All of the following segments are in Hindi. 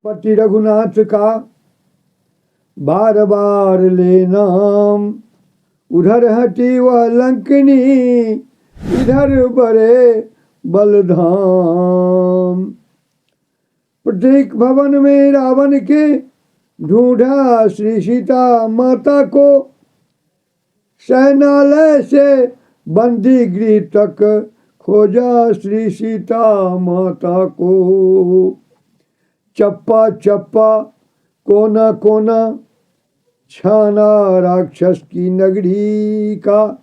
पति रघुनाथ का बार बार ले नाम, उधर हटी वह लंकनी, इधर बड़े बलधाम। प्रत्येक भवन में रावण के ढूंढा श्री सीता माता को, शयनालय से बंदी गृह तक खोजा श्री सीता माता को। चप्पा चप्पा कोना कोना छाना राक्षस की नगरी का,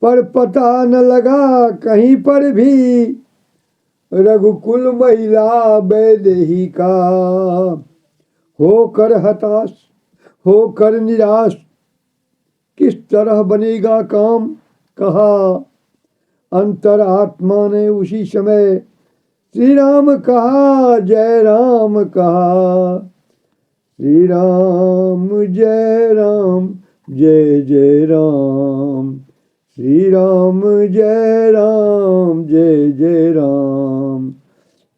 पर पता न लगा कहीं पर भी रघुकुल महिला वैदेही का। होकर हताश होकर निराश किस तरह बनेगा काम, कहा अंतरात्मा ने उसी समय। श्री राम कहा जय राम कहा, श्री राम जय राम जय जय राम, श्री राम जय राम जय जय राम,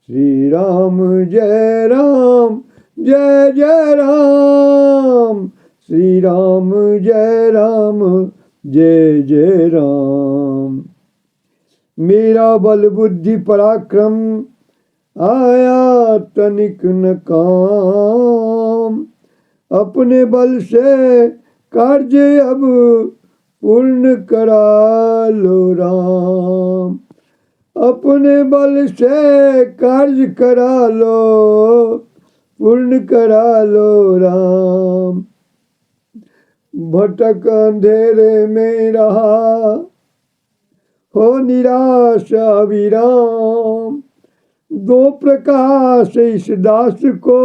श्री राम जय राम जय जय राम, श्री राम जय राम जय जय राम। मेरा बल बुद्धि पराक्रम आया तनिक न काम, अपने बल से कार्य अब पूर्ण करा लो राम, अपने बल से कार्य करा लो पूर्ण करा लो राम। भटक अंधेरे में रहा हो निराश अविराम, दो प्रकाश इस दास को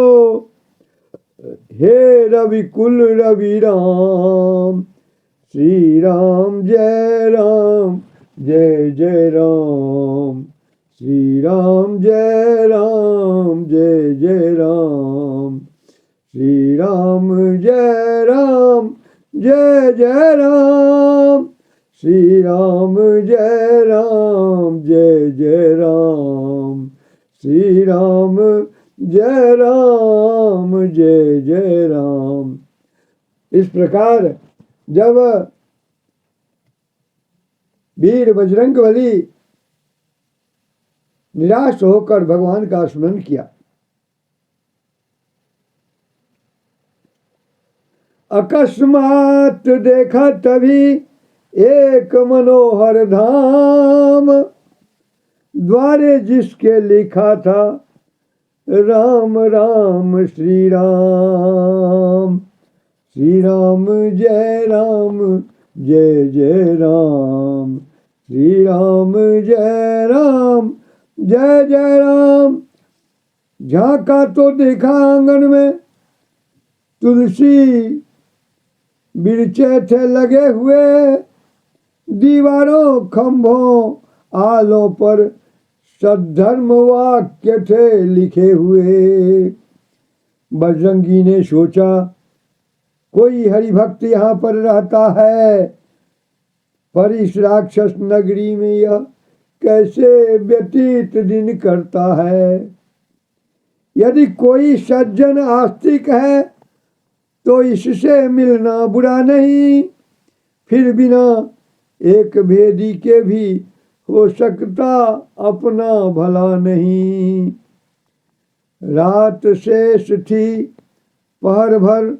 हे रवि कुल रवि राम, श्री राम जय राम जय जय राम, श्री राम जय राम जय जय राम, श्री राम जय राम जय जय राम, श्री राम जय राम जय जय राम, श्री राम जय राम जय जय राम। इस प्रकार जब वीर बजरंगबली निराश होकर भगवान का स्मरण किया, अकस्मात देखा तभी एक मनोहर धाम, द्वारे जिसके लिखा था राम राम श्री राम, श्री राम जय राम जय जय राम, श्री राम जय राम जय जय राम। झांका तो देखा आंगन में तुलसी बिरचे थे लगे हुए, दीवारों खंभों आलों पर सद्धर्म वाक्य थे लिखे हुए। बजरंगी ने सोचा कोई हरिभक्त यहाँ पर रहता है, पर इस राक्षस नगरी में यह कैसे व्यतीत दिन करता है। यदि कोई सज्जन आस्तिक है तो इससे मिलना बुरा नहीं, फिर बिना एक भेदी के भी हो सकता अपना भला नहीं। रात शेष थी पहर भर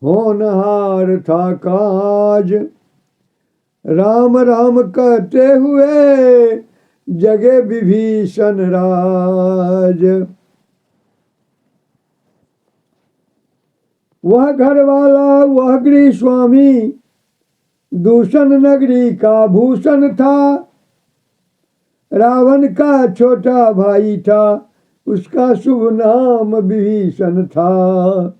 होनहार था काज, राम राम कहते हुए जगे विभीषण राज। वह घर वाला वह गृह स्वामी दूषण नगरी का भूषण था, रावण का छोटा भाई था उसका शुभ नाम विभीषण था।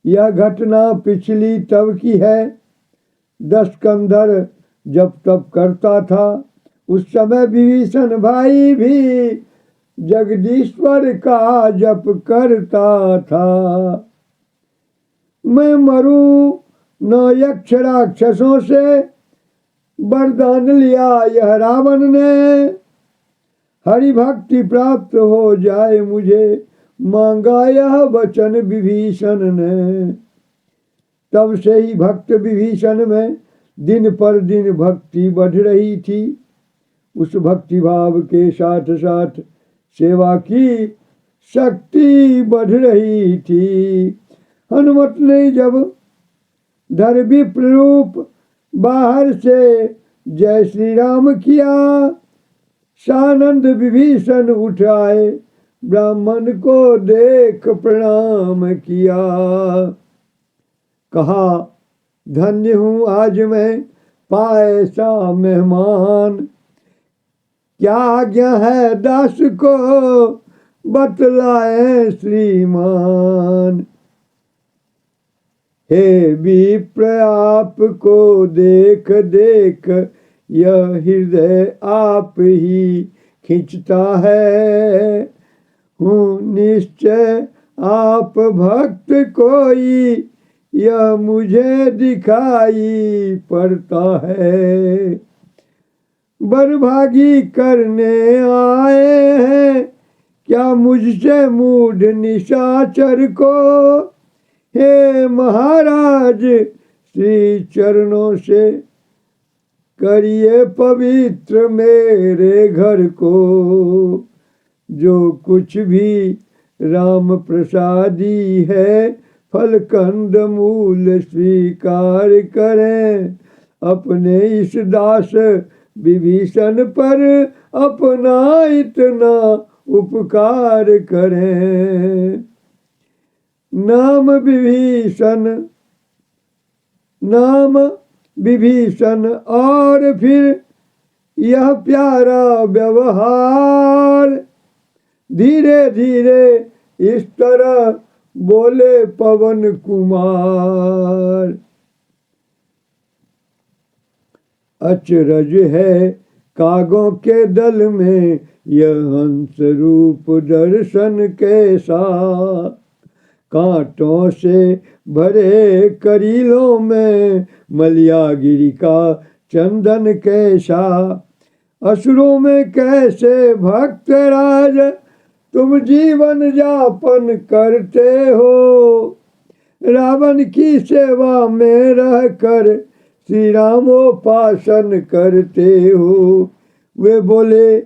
यह घटना पिछली तब की है, 10 कंधर जब तप करता था, उस समय विभीषण भाई भी जगदीश्वर का जप करता था। मैं मरूं न यक्ष राक्षसों से वरदान लिया यह रावण ने, हरि भक्ति प्राप्त हो जाए मुझे मांगा यह वचन विभीषण ने। तब से ही भक्त विभीषण में दिन पर दिन भक्ति बढ़ रही थी। उस भक्ति भाव के साथ साथ सेवा की शक्ति बढ़ रही थी। हनुमत ने जब धर विप्र रूप बाहर से जय श्री राम किया, सानंद विभीषण उठाए ब्राह्मण को देख प्रणाम किया। कहा धन्य हूँ आज मैं पाए सा मेहमान, क्या आज्ञा है दास को बतलाए श्रीमान। हे विप्र आपको देख देख यह हृदय आप ही खींचता है। हूँ निश्चय आप भक्त कोई यह मुझे दिखाई पड़ता है। बरभागी करने आए हैं क्या मुझसे मूढ़ निशाचर को। हे महाराज श्री चरणों से करिए पवित्र मेरे घर को। जो कुछ भी राम प्रसादी है फल कंद मूल स्वीकार करें। अपने इस दास विभीषण पर अपना इतना उपकार करें। नाम विभीषण और फिर यह प्यारा व्यवहार। धीरे धीरे इस तरह बोले पवन कुमार। अचरज है कागों के दल में यह हंस रूप दर्शन कैसा। कांटों से भरे करीलों में मलियागिरी का चंदन कैसा। असुरों में कैसे भक्त राज तुम जीवन यापन करते हो। रावण की सेवा में रहकर श्री रामोपासन करते हो। वे बोले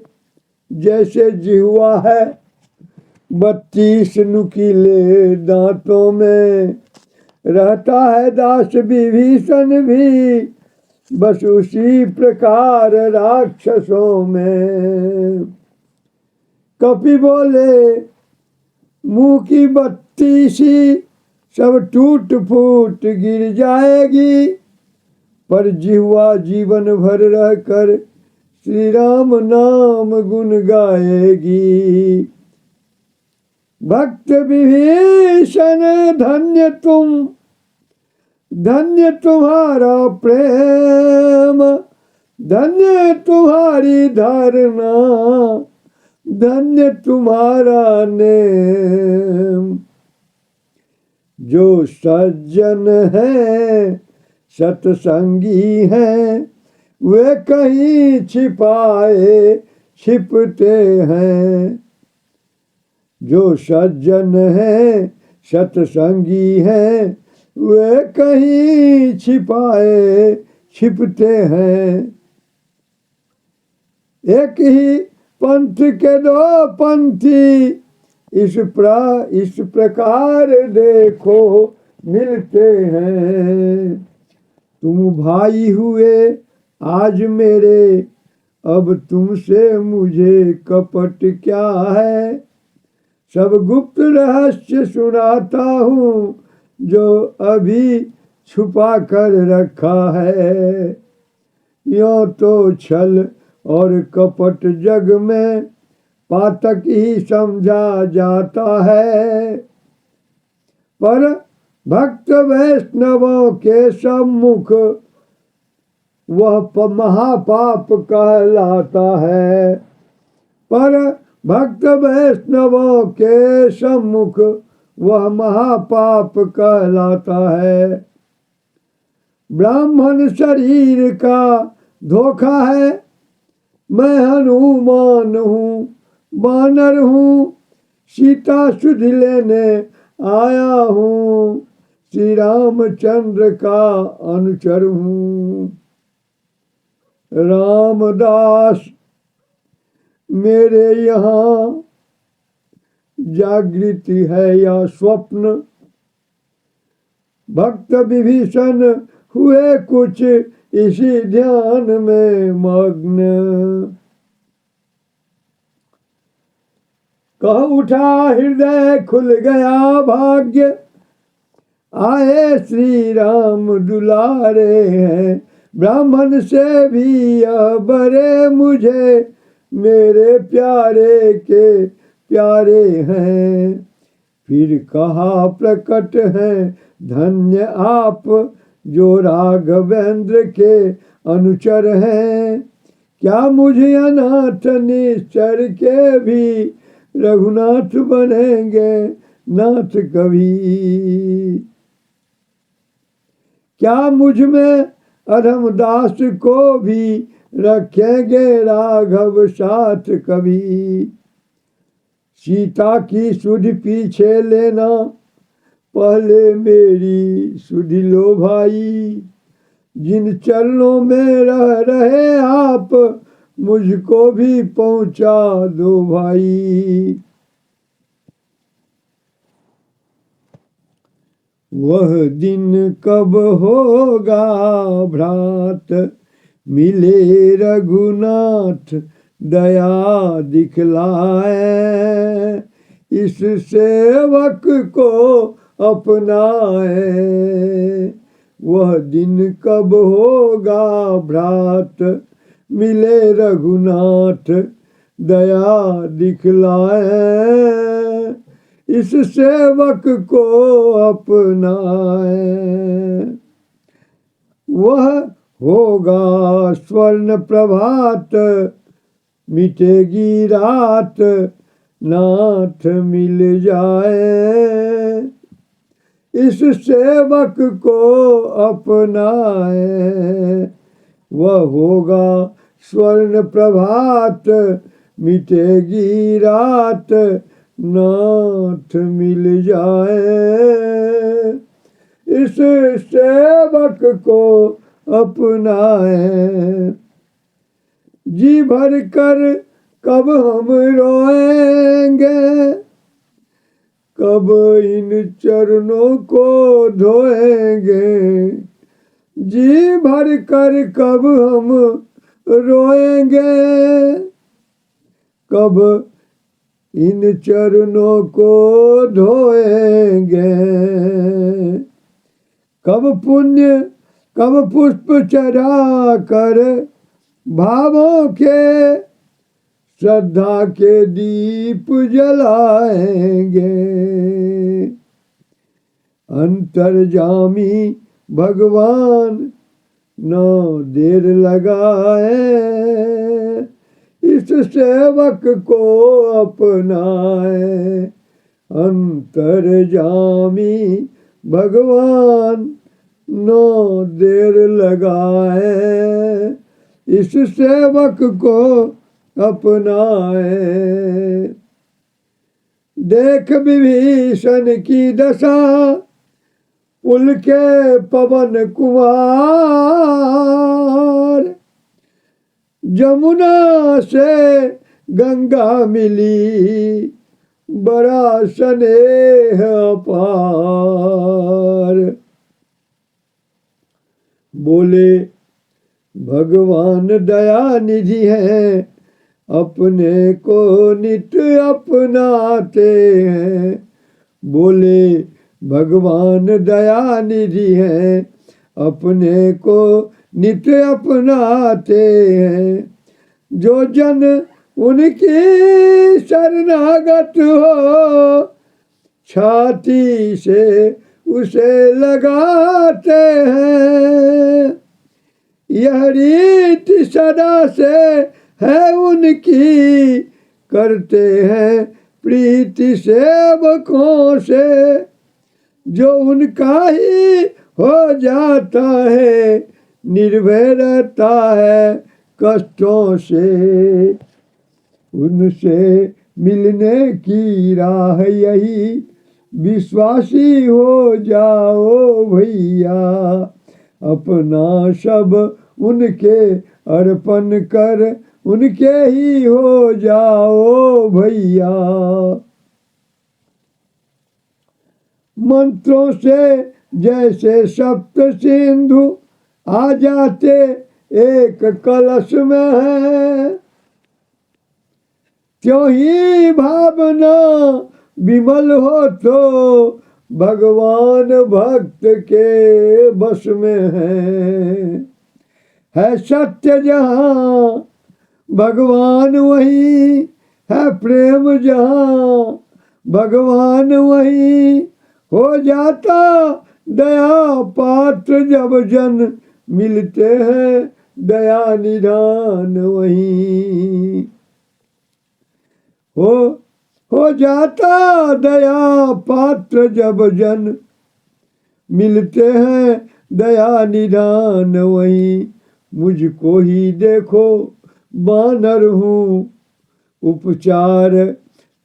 जैसे जिह्वा है 32 नुकीले दांतों में, रहता है दास विभीषण भी बस उसी प्रकार राक्षसों में। कपि बोले मुंह की बत्ती सी सब टूट फूट गिर जाएगी, पर जिह्वा जीवन भर रहकर श्री राम नाम गुण गाएगी। भक्त विभीषण धन्य तुम, धन्य तुम्हारा प्रेम, धन्य तुम्हारी धारणा, धन्य तुम्हारा नेम। जो सज्जन है सत्संगी हैं वे कहीं छिपाए छिपते हैं। जो सज्जन है सत्संगी हैं वे कहीं छिपाए छिपते हैं। एक ही पंथ के दो पंथी इस प्रकार देखो मिलते हैं। तुम भाई हुए आज मेरे, अब तुमसे मुझे कपट क्या है। सब गुप्त रहस्य सुनाता हूँ जो अभी छुपा कर रखा है। यों तो छल और कपट जग में पातक ही समझा जाता है, पर भक्त वैष्णवों के सम्मुख वह महापाप कहलाता है। पर भक्त वैष्णवों के सम्मुख वह महापाप कहलाता है। ब्राह्मण शरीर का धोखा है, मैं हनुमान हूँ, बानर हूँ, सीता सुधि लेने आया हूँ, श्री रामचंद्र का अनुचर हूँ। रामदास मेरे यहाँ जागृति है या स्वप्न, भक्त विभीषण हुए कुछ इसी ध्यान में मग्न। कह उठा हृदय खुल गया भाग्य, आए श्री राम दुलारे हैं। ब्राह्मण से भी बड़े मुझे मेरे प्यारे के प्यारे हैं। फिर कहा प्रकट हैं धन्य आप, जो राघवेंद्र के अनुचर हैं। क्या मुझे अनाथ निश्चर के भी रघुनाथ बनेंगे नाथ कभी। क्या मुझ में अधमदास को भी रखेंगे राघव साथ कभी। सीता की सुधि पीछे लेना, पहले मेरी सुधि लो भाई। जिन चरणों में रह रहे आप, मुझको भी पहुंचा दो भाई। वह दिन कब होगा भ्रात, मिले रघुनाथ दया दिखलाए। इस सेवक को अपनाए। वह दिन कब होगा भ्रात, मिले रघुनाथ दया दिखलाए। इस सेवक को अपनाए। वह होगा स्वर्ण प्रभात, मिटेगी रात नाथ मिल जाए। इस सेवक को अपनाए। वह होगा स्वर्ण प्रभात, मिटेगी रात नाथ मिल जाए। इस सेवक को अपनाए। जी भर कर कब हम रोएंगे, कब इन चरणों को धोएंगे। जी भर कर कब हम रोएंगे, कब इन चरणों को धोएंगे। कब पुण्य कब पुष्प चढ़ा कर भावों के श्रद्धा के दीप जलाएंगे। अंतर्जामी भगवान न देर लगाए। इस सेवक को अपनाए। अंतर्जामी भगवान न देर लगाए। इस सेवक को अपनाए। देख विभीषण की दशा, उनके पवन कुमार। जमुना से गंगा मिली, बड़ा स्नेह अपार। बोले भगवान दया निधि है, अपने को नित अपनाते हैं। बोले भगवान दया निधि है, अपने को नित अपनाते हैं। जो जन उनकी शरणागत हो, छाती से उसे लगाते हैं। यह रीति सदा से है उनकी, करते हैं प्रीति सेवकों से। जो उनका ही हो जाता है, निर्भय रहता है कष्टों से। उनसे मिलने की राह यही, विश्वासी हो जाओ भैया, अपना सब उनके अर्पण कर उनके ही हो जाओ भैया। मंत्रों से जैसे सप्त सिंधु आ जाते एक कलश में है, त्यों ही भावना विमल हो तो भगवान भक्त के बस में है सत्य जहां भगवान वही, है प्रेम जहां भगवान वही, हो जाता दया पात्र जब जन मिलते हैं दया निधान वही। हो जाता दया पात्र जब जन मिलते हैं दया निधान वही। मुझको ही देखो बानर हूँ, उपचार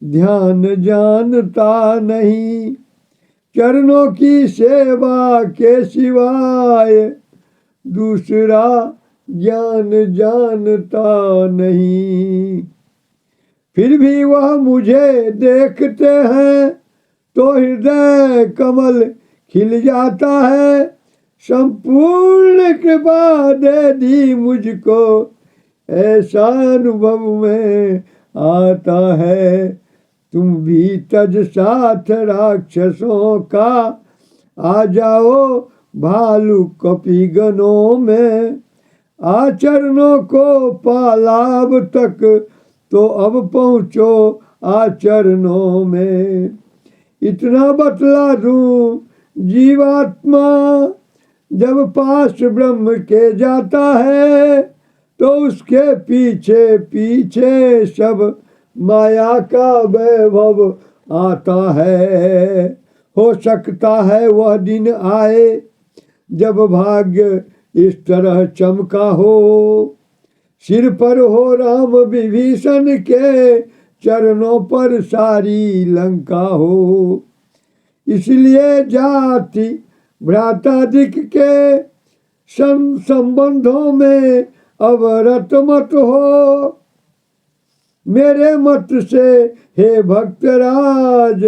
ध्यान जानता नहीं, चरणों की सेवा के सिवाय दूसरा ज्ञान जानता नहीं। फिर भी वह मुझे देखते हैं तो हृदय कमल खिल जाता है, संपूर्ण कृपा दे दी मुझको ऐसा अनुभव में आता है। तुम भी तज साथ राक्षसों का, आ जाओ भालू कपि गणों में, आचरणों को पालाब तक तो अब पहुँचो आचरणों में। इतना बतला दूं जीवात्मा जब पास ब्रह्म के जाता है तो उसके पीछे पीछे सब माया का वैभव आता है। हो सकता है वह दिन आए जब भाग्य इस तरह चमका हो, सिर पर हो राम विभीषण के, चरणों पर सारी लंका हो। इसलिए जाति भ्रातादिक के संबंधों में अवरत मत हो, मेरे मत से हे भक्तराज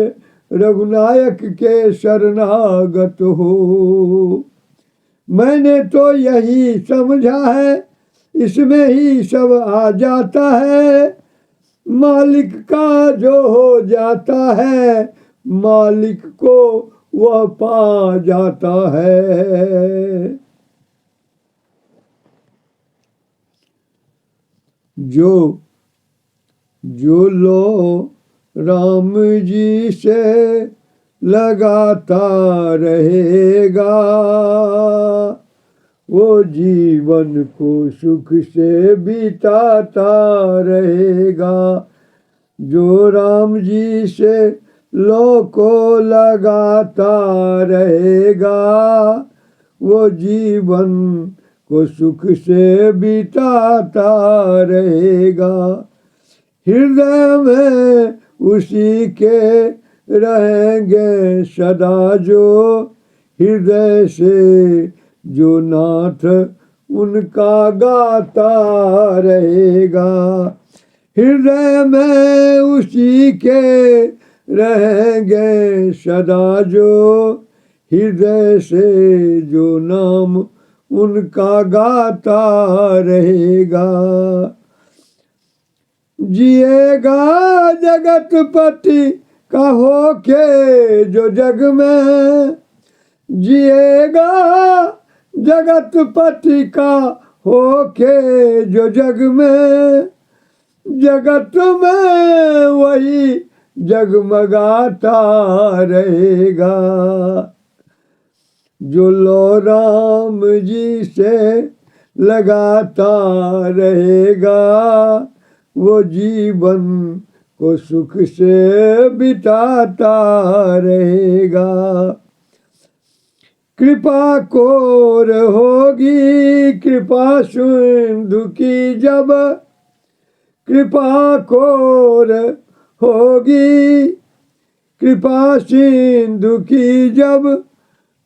रघुनायक के शरणागत हो। मैंने तो यही समझा है इसमें ही सब आ जाता है, मालिक का जो हो जाता है मालिक को वह पा जाता है। जो लो राम जी से लगाता रहेगा, वो जीवन को सुख से बिताता रहेगा। जो राम जी से लो को लगाता रहेगा, वो जीवन को सुख से बिताता रहेगा। हृदय में उसी के रहेंगे सदा जो, हृदय से जो नाथ उनका गाता रहेगा। हृदय में उसी के रहेंगे सदा जो, हृदय से जो नाम उनका गाता रहेगा। जिएगा जगतपति का होके जो जग में, जिएगा जगतपति का होके जो जग में, जगत में वही जगमगाता रहेगा। जो लो राम जी से लगाता रहेगा, वो जीवन को सुख से बिताता रहेगा। कृपा कोर होगी कृपा सिंधु की जब, कृपा कोर होगी कृपा सिंधु की जब,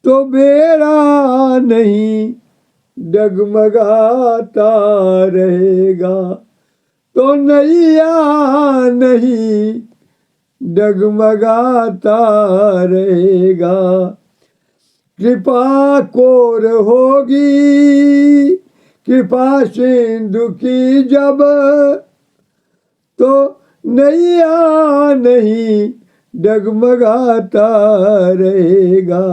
तो बेड़ा नहीं डगमगाता रहेगा, तो नैया नहीं डगमगाता रहेगा। कृपा कोर होगी कृपा सिंधु की जब, तो नैया नहीं डगमगाता रहेगा।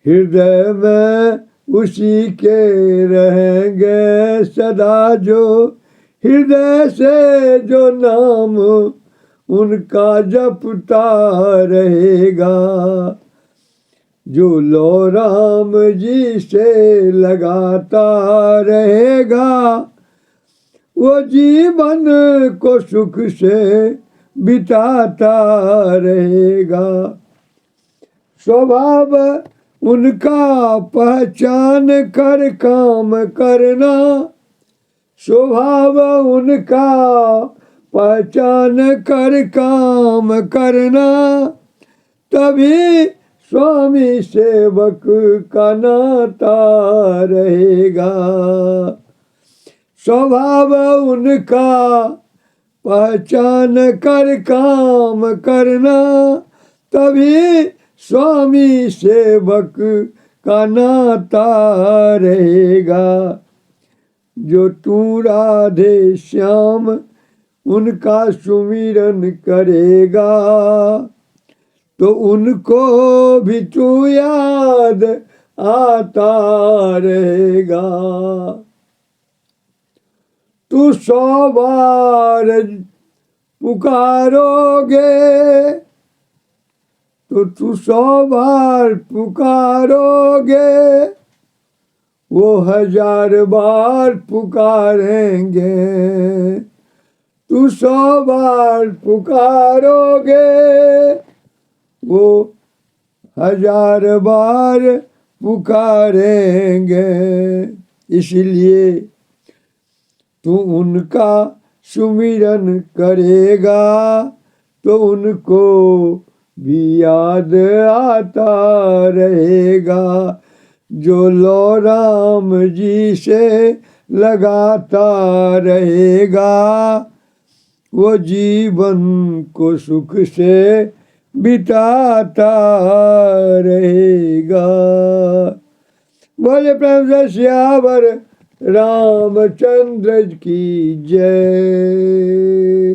हृदय में उसी के रहेंगे सदा जो, हृदय से जो नाम उनका जपता रहेगा। जो लो राम जी से लगाता रहेगा, वो जीवन को सुख से बिताता रहेगा। स्वभाव उनका पहचान कर काम करना, स्वभाव उनका पहचान कर काम करना, तभी स्वामी सेवक का नाता रहेगा। स्वभाव उनका पहचान कर काम करना, तभी स्वामी सेवक का नाता रहेगा। जो तू राधे श्याम उनका सुमिरन करेगा, तो उनको भी तू याद आता रहेगा। तू 100 बार पुकारोगे, तो तू 100 बार पुकारोगे, वो 1000 बार पुकारेंगे। तू 100 बार पुकारोगे, वो 1000 बार पुकारेंगे। इसलिए तू उनका सुमिरन करेगा, तो उनको भी याद आता रहेगा। जो लो राम जी से लगाता रहेगा, वो जीवन को सुख से बिताता रहेगा। बोले प्रेम से सियावर रामचंद्र की जय।